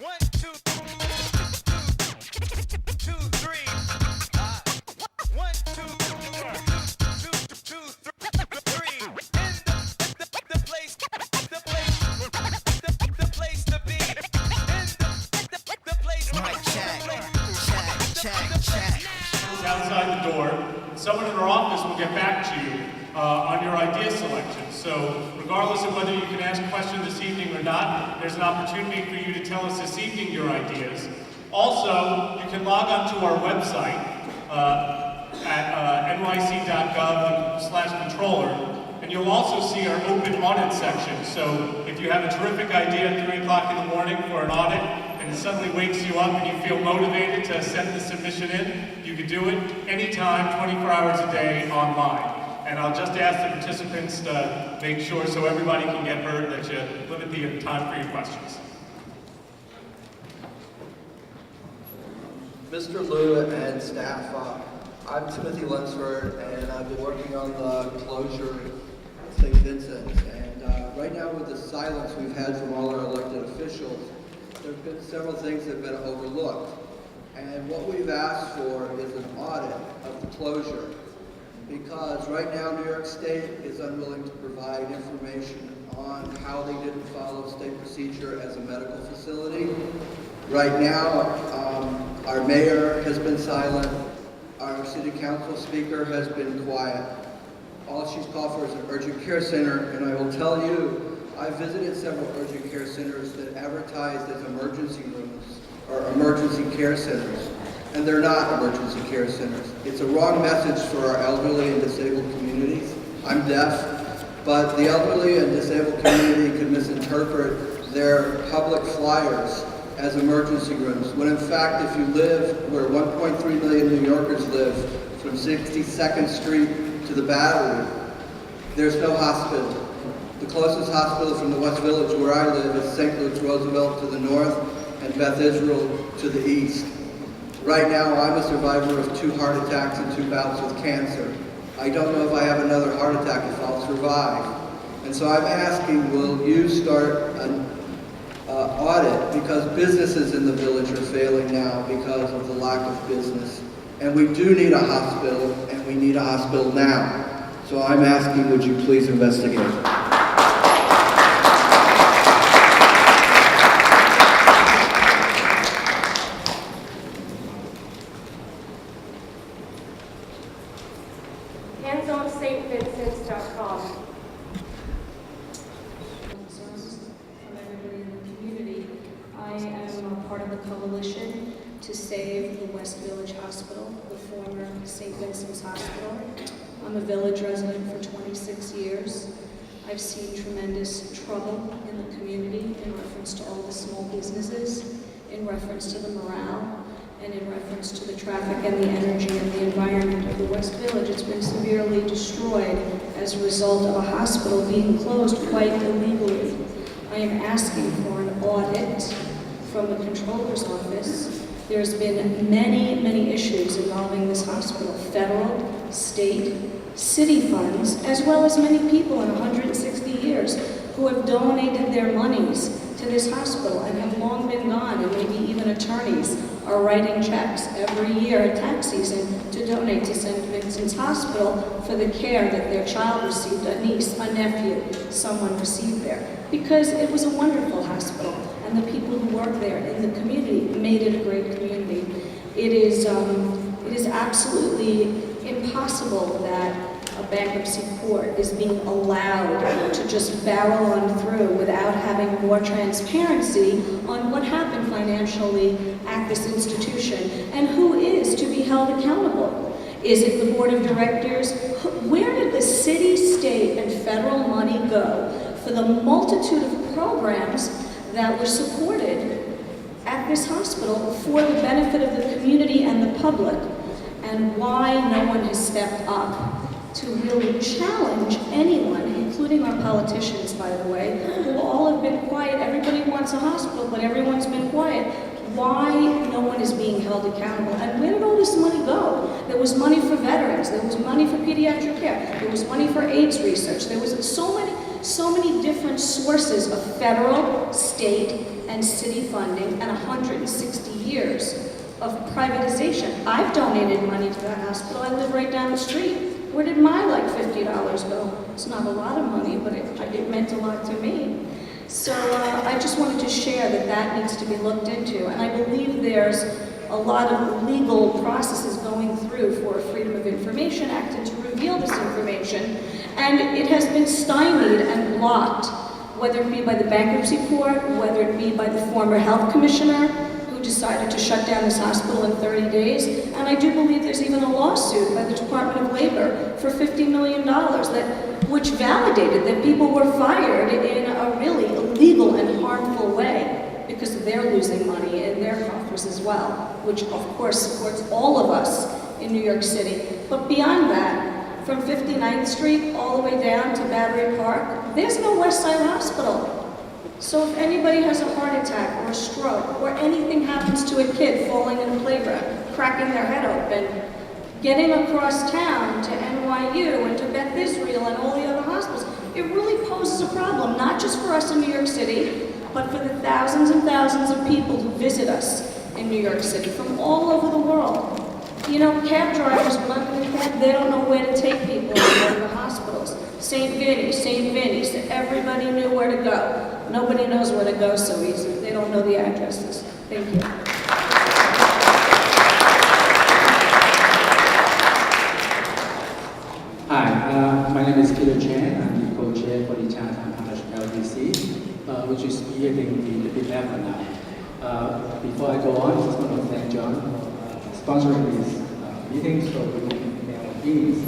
1, 2, 2, 3. 1, 2, 2, 3. In the place to be. In the place. Check. Outside the door, someone in our office will get back to you on your idea selection. So regardless of whether you can ask questions this evening or not, there's an opportunity for you to tell us this evening your ideas. Also, you can log on to our website at nyc.gov/controller, and you'll also see our open audit section. So if you have a terrific idea at 3 o'clock in the morning for an audit, and it suddenly wakes you up and you feel motivated to send the submission in, you can do it anytime, 24 hours a day online. And I'll just ask the participants to make sure so everybody can get heard that you limit the time for your questions. Mr. Liu and staff, I'm Timothy Lunsford, and I've been working on the closure of St. Vincent. And right now, with the silence we've had from all our elected officials, there have been several things that have been overlooked. And what we've asked for is an audit of the closure, because right now New York State is unwilling to provide information on how they didn't follow state procedure as a medical facility. Right now, our mayor has been silent, our city council speaker has been quiet. All she's called for is an urgent care center, and I will tell you, I visited several urgent care centers that advertised as emergency rooms or emergency care centers, and they're not emergency care centers. It's a wrong message for our elderly and disabled communities. I'm deaf, but the elderly and disabled community can misinterpret their public flyers as emergency rooms, when in fact, if you live where 1.3 million New Yorkers live, from 62nd Street to the Battery, there's no hospital. The closest hospital from the West Village, where I live, is St. Luke's Roosevelt to the north and Beth Israel to the east. Right now, I'm a survivor of 2 heart attacks and 2 bouts with cancer. I don't know if I have another heart attack if I'll survive. And so I'm asking, will you start an audit, because businesses in the village are failing now because of the lack of business. And we do need a hospital, and we need a hospital now. So I'm asking, would you please investigate? handsonstvincents.com. Concerns from everybody in the community. I am a part of the coalition to save the West Village Hospital, the former St. Vincent's Hospital. I'm a village resident for 26 years. I've seen tremendous trouble in the community in reference to all the small businesses, in reference to the morale, and in reference to the traffic and the energy and the environment of the West Village. It's been severely destroyed as a result of a hospital being closed quite illegally. I am asking for an audit from the Controller's office. There's been many issues involving this hospital, federal, state, city funds, as well as many people in 160 years who have donated their monies to this hospital and have long been gone, and maybe even attorneys are writing checks every year at tax season to donate to St. Vincent's Hospital for the care that their child received, a niece, a nephew, someone received there. Because it was a wonderful hospital, and the people who work there in the community made it a great community. It is absolutely impossible that a bankruptcy court is being allowed to just barrel on through without having more transparency on what happened financially at this institution and who is to be held accountable. Is it the board of directors? Where did the city, state, and federal money go for the multitude of programs that were supported at this hospital for the benefit of the community and the public? And why no one has stepped up to really challenge anyone, including our politicians, by the way, who all have been quiet. Everybody wants a hospital, but everyone's been quiet. Why no one is being held accountable? And where did all this money go? There was money for veterans, there was money for pediatric care, there was money for AIDS research, there was so many. so many different sources of federal, state, and city funding, and 160 years of privatization. I've donated money to that hospital. I live right down the street. Where did my like $50 go? It's not a lot of money, but it meant a lot to me. So I just wanted to share that that needs to be looked into, and I believe there's a lot of legal processes going through for a Freedom of Information Act and to reveal this information, and it has been stymied and blocked, whether it be by the bankruptcy court, whether it be by the former health commissioner, who decided to shut down this hospital in 30 days, and I do believe there's even a lawsuit by the Department of Labor for $50 million which validated that people were fired in a really illegal and harmful way because they're losing money in their coffers as well, which of course supports all of us in New York City. But beyond that, from 59th Street all the way down to Battery Park, there's no West Side Hospital. So if anybody has a heart attack or a stroke, or anything happens to a kid falling in a playground, cracking their head open, getting across town to NYU and to Beth Israel and all the other hospitals, it really poses a problem, not just for us in New York City, but for the thousands and thousands of people who visit us in New York City from all over the world. You know, cab drivers, when I'm in a cab, they don't know where to take people in the hospitals. St. Vinny, so everybody knew where to go. Nobody knows where to go so easily. They don't know the addresses. Thank you. Hi, my name is Peter Chan. I'm the co-chair for the Chinatown Partnership LDC, which is spearheading the Big Level now. Before I go on, I just want to thank John for sponsoring these meetings so we can get our opinions.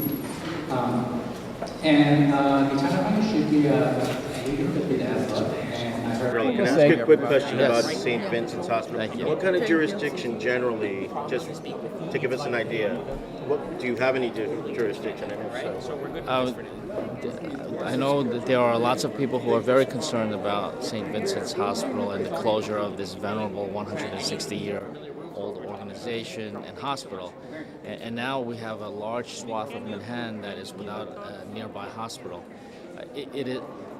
The China Partnership, we did a big effort, and I heard... Can I ask you a quick question about St. Vincent's Hospital? What kind of jurisdiction generally, just to give us an idea, do you have any jurisdiction in it? I know that there are lots of people who are very concerned about St. Vincent's Hospital and the closure of this venerable 160-year-old organization and hospital. And now we have a large swath of Manhattan that is without a nearby hospital.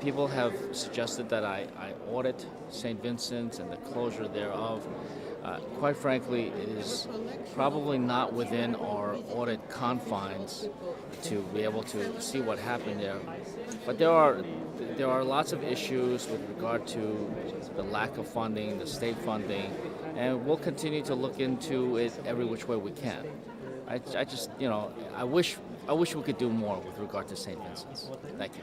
People have suggested that I audit St. Vincent's and the closure thereof. Quite frankly, it is probably not within our audit confines to be able to see what happened there. But there are lots of issues with regard to the lack of funding, the state funding, and we'll continue to look into it every which way we can. I just, I wish we could do more with regard to St. Vincent's. Thank you.